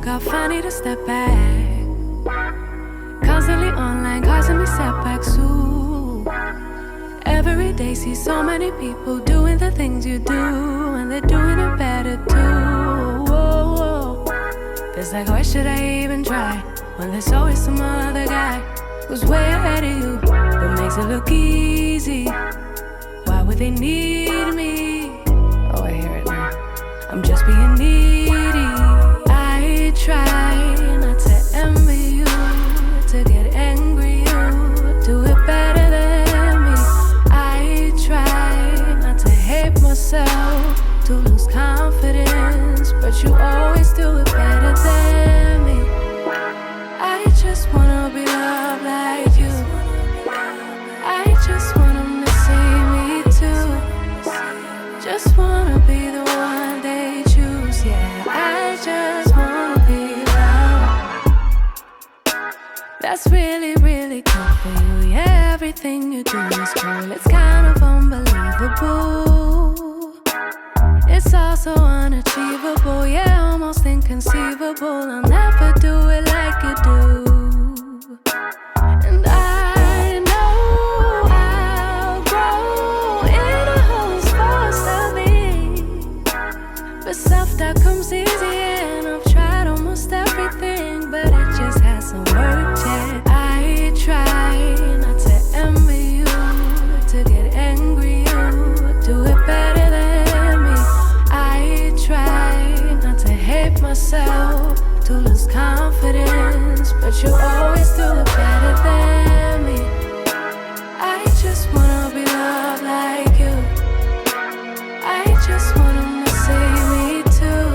I finally need to step back. Constantly online, causing me setbacks too. Every day see so many people doing the things you do, and they're doing it better too. Whoa. It's like, why should I even try when there's always some other guy who's way ahead of you, but makes it look easy? Why would they need me? Oh, I hear it now. I'm just being needy. I try not to envy you, to get angry you do it better than me. I try not to hate myself, to lose confidence, but you always do it better than me. I just wanna be loved like you. I just want 'em to see me too. Just wanna be the one they choose. Yeah, I just wanna be loved. That's really, really cool for you. Yeah, everything you do is cool. It's kind of unbelievable. It's also unachievable. Yeah, almost inconceivable. I'll never do it like you do. And I know I'll grow in a host fast of me. But self-doubt comes easy, and I've tried almost everything, but it just hasn't worked yet. I try not to envy you, to get angry you do it better than me. I try not to hate myself, to lose confidence, but you always do it better than me. I just wanna be loved like you. I just want 'em to see me too.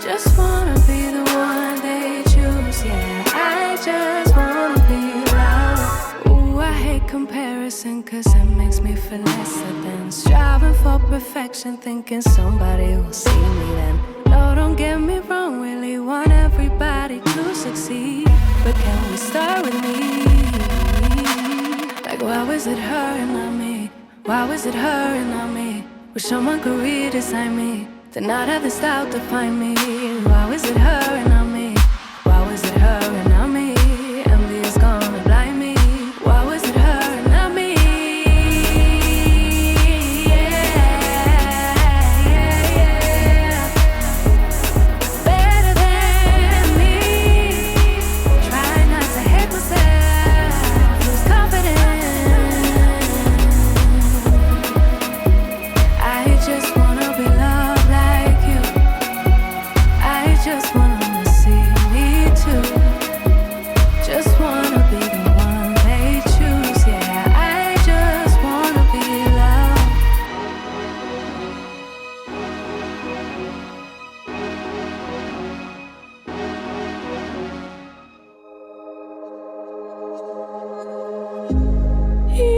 Just wanna be the one they choose. Yeah, I just wanna be loved. Ooh, I hate comparison, 'cause it makes me feel lesser than striving for perfection, thinking somebody will see me then. No, don't get me wrong, really want everybody to succeed, but can we start with me? Like, why was it her and not me? Why was it her and not me? Wish someone could redesign me, to not have the style to find me. Why was it her and not me? Why was it her and not me? Envy is gonna blind me. Why was it her and not me? Better than me. Try not to hate myself, lose confidence. I just wanna be loved like you. I just want 'em to see me too. Just wanna be the one they choose. Yeah, I just wanna be loved. He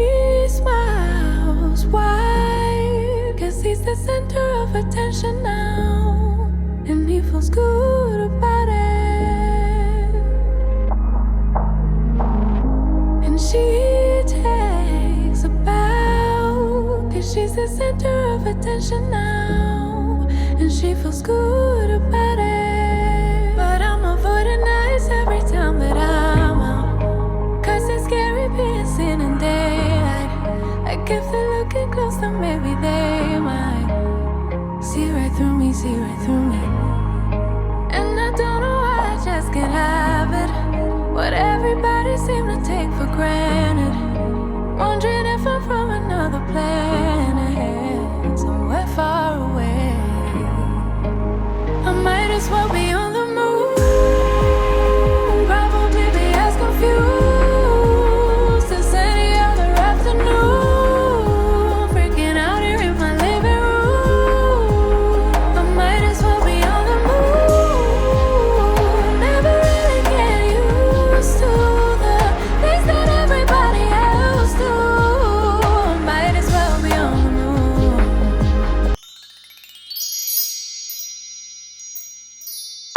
smiles wide, 'cause he's the center of attention now, and he feels good about it. And she takes a bow, 'cause she's the center of attention now, and she feels good about it. But I'm avoiding eyes every time that I'm out, 'cause it's scary being seen in daylight. Like if they're looking close, then maybe they might see right through me, see right through me. And I don't know why I just can't have it, what everybody seem to take for granted. Wondering if I'm from another planet, somewhere far away. I might as well be on the moon, probably be as confused as any other afternoon, freaking out here in my living room. I might as well be on the moon, never really get used to the things that everybody else do. I might as well be on the moon.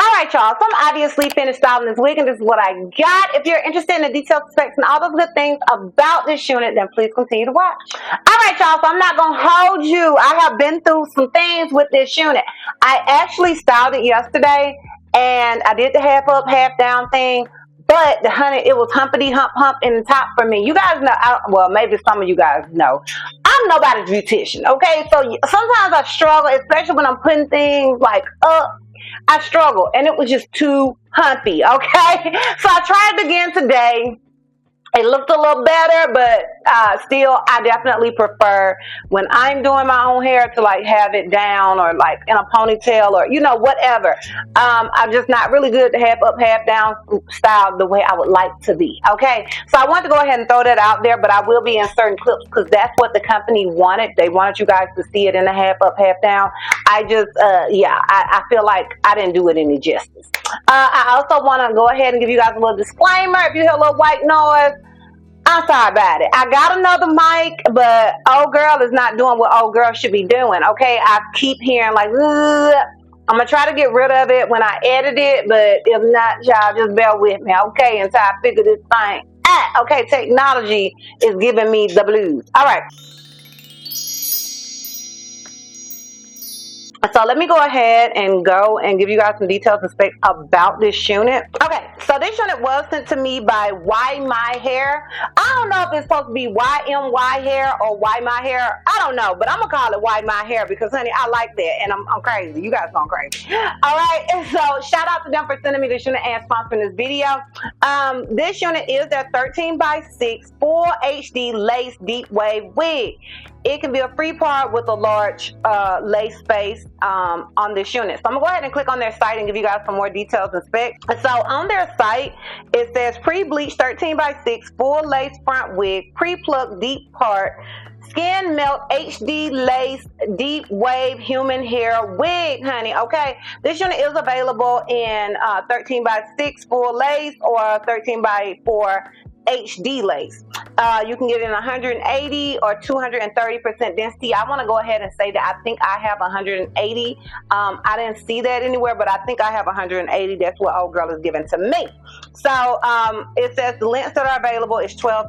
Alright y'all, so I'm obviously finished styling this wig, and this is what I got. If you're interested in the detailed specs and all those good things about this unit, then please continue to watch. Alright y'all, so I'm not going to hold you. I have been through some things with this unit. I actually styled it yesterday, and I did the half up, half down thing. But the honey, it was humpity hump in the top for me. You guys know, well, maybe some of you guys know, I'm nobody's beautician. Okay, so sometimes I struggle, especially when I'm putting things like up. I struggle, and it was just too humpy. Okay, so I tried it again today. It looked a little better, but still, I definitely prefer when I'm doing my own hair to like have it down or like in a ponytail or, you know, whatever. I'm just not really good to half up, half down style the way I would like to be. Okay. So I wanted to go ahead and throw that out there, but I will be in certain clips because that's what the company wanted. They wanted you guys to see it in a half up, half down. I just, I feel like I didn't do it any justice. I also want to go ahead and give you guys a little disclaimer. If you hear a little white noise, I'm sorry about it. I got another mic, but old girl is not doing what old girl should be doing. Okay, I keep hearing like, ugh. I'm gonna try to get rid of it when I edit it, but if not, y'all just bear with me, okay? Until I figure this thing out. Okay, technology is giving me the blues. All right. So let me go ahead and go and give you guys some details and specs about this unit. Okay, so this unit was sent to me by Ymyhair. I don't know if it's supposed to be Ymyhair or Ymyhair. I don't know, but I'm gonna call it Ymyhair because, honey, I like that, and I'm crazy. You guys gone crazy. All right, so shout out to them for sending me this unit and sponsoring this video. This unit is their 13x6 full HD lace deep wave wig. It can be a free part with a large lace space on this unit. So I'm gonna go ahead and click on their site and give you guys some more details and specs. So on their site, it says pre-bleached 13x6 full lace front wig, pre-plucked deep part, skin melt HD lace deep wave human hair wig, honey. Okay, this unit is available in 13x6 full lace or 13x4 HD lace. You can get it in 180 or 230% density. I want to go ahead and say that I think I have 180. I didn't see that anywhere, but I think I have 180. That's what old girl is giving to me. So it says the lengths that are available is 12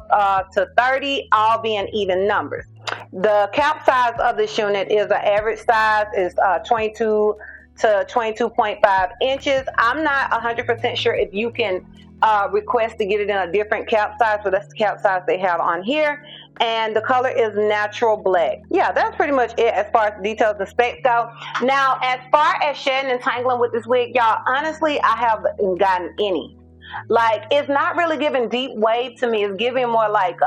to 30, all being even numbers. The cap size of this unit is an average size is 22 to 22.5 inches. I'm not 100% sure if you can request to get it in a different cap size, but that's the cap size they have on here, and the color is natural black. Yeah, that's pretty much it as far as the details and specs go. Now, as far as shedding and tangling with this wig, y'all, honestly, I haven't gotten any. Like, it's not really giving deep wave to me. It's giving more like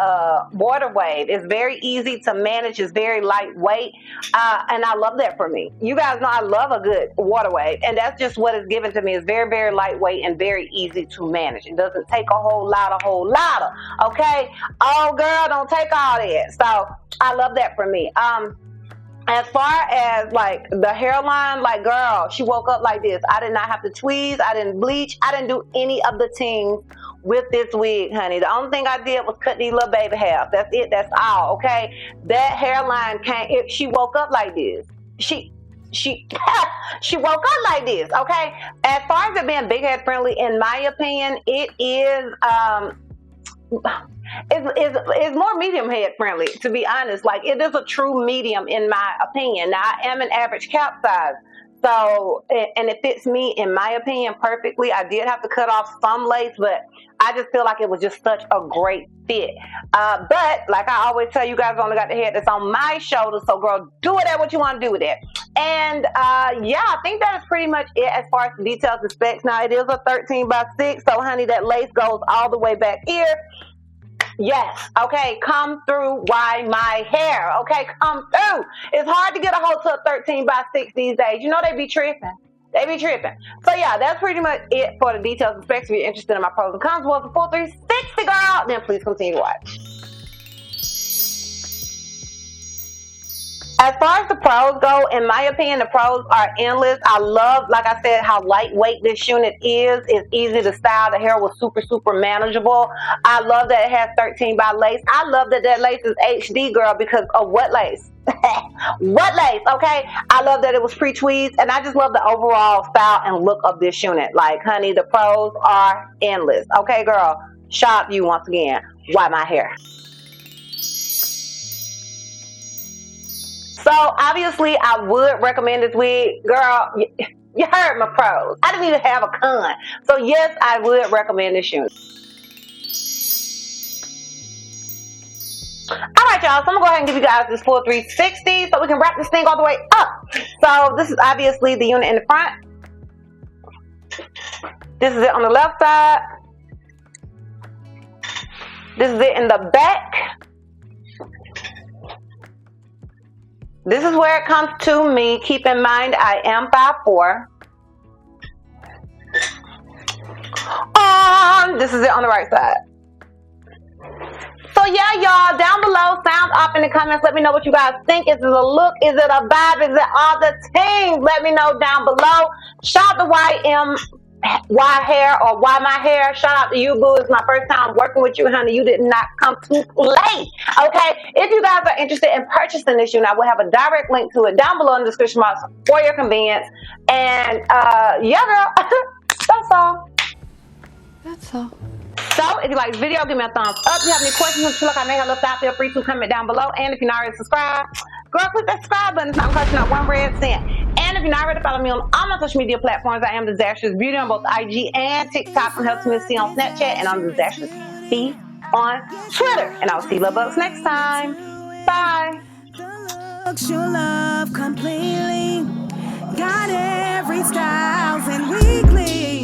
water wave. It's very easy to manage. It's very lightweight, and I love that for me. You guys know I love a good water wave, and that's just what it's given to me. It's very, very lightweight and very easy to manage. It doesn't take a whole lot of, okay? Oh, girl, don't take all that. So I love that for me. As far as like the hairline, like, girl, she woke up like this. I did not have to tweeze. I didn't bleach. I didn't do any of the things with this wig, honey. The only thing I did was cut these little baby hairs. That's it. That's all. Okay. That hairline came. She woke up like this. She woke up like this. Okay. As far as it being big head friendly, in my opinion, it is. It's more medium head friendly, to be honest. Like, it is a true medium in my opinion. Now, I am an average cap size, so, and it fits me, in my opinion, perfectly. I did have to cut off some lace, but I just feel like it was just such a great fit. But like I always tell you guys, I only got the head that's on my shoulders, so girl, do whatever what you want to do with it. And yeah, I think that is pretty much it as far as the details and specs. Now, it is a 13x6, so honey, that lace goes all the way back here. Yes, okay, come through Ymyhair, okay, come through. It's hard to get a hold to a 13x6 these days. You know, they be tripping. They be tripping. So yeah, that's pretty much it for the details and specs. If you're interested in my pros and cons, well, the full 360 girl, then please continue to watch. As far as the pros go, in my opinion, the pros are endless. I love, like I said, how lightweight this unit is. It's easy to style. The hair was super, super manageable. I love that it has 13 by lace. I love that that lace is HD, girl, because of what lace? What lace, okay? I love that it was pre-tweezed, and I just love the overall style and look of this unit. Like, honey, the pros are endless. Okay, girl, shop you once again. Ymyhair. So obviously I would recommend this wig. Girl, you heard my pros. I didn't even have a con. So yes, I would recommend this unit. Alright y'all, so I'm going to go ahead and give you guys this full 360 so we can wrap this thing all the way up. So this is obviously the unit in the front. This is it on the left side. This is it in the back. This is where it comes to me. Keep in mind I am 5'4". This is it on the right side. So yeah, y'all, down below, sound off in the comments. Let me know what you guys think. Is it a look? Is it a vibe? Is it all the things? Let me know down below. Shout out to Ymyhair or Why My Hair. Shout out to you, boo. It's my first time working with you, honey. You did not come too late. Okay, if you guys are interested in purchasing this unit, I will have a direct link to it down below in the description box for your convenience. And yeah, girl, that's all. That's all. So, if you like this video, give me a thumbs up. If you have any questions or feel like I may have left out, feel free to comment down below. And if you're not already subscribed, girl, click that subscribe button. It's not costing not one red cent. And if you're not already following me on all my social media platforms, I am DizastrousBeauty on both IG and TikTok. I'm helping me see on Snapchat, and I'm DizastrousBeauty on Twitter. And I'll see you love bugs next time. Bye. Your love completely got every style and weekly.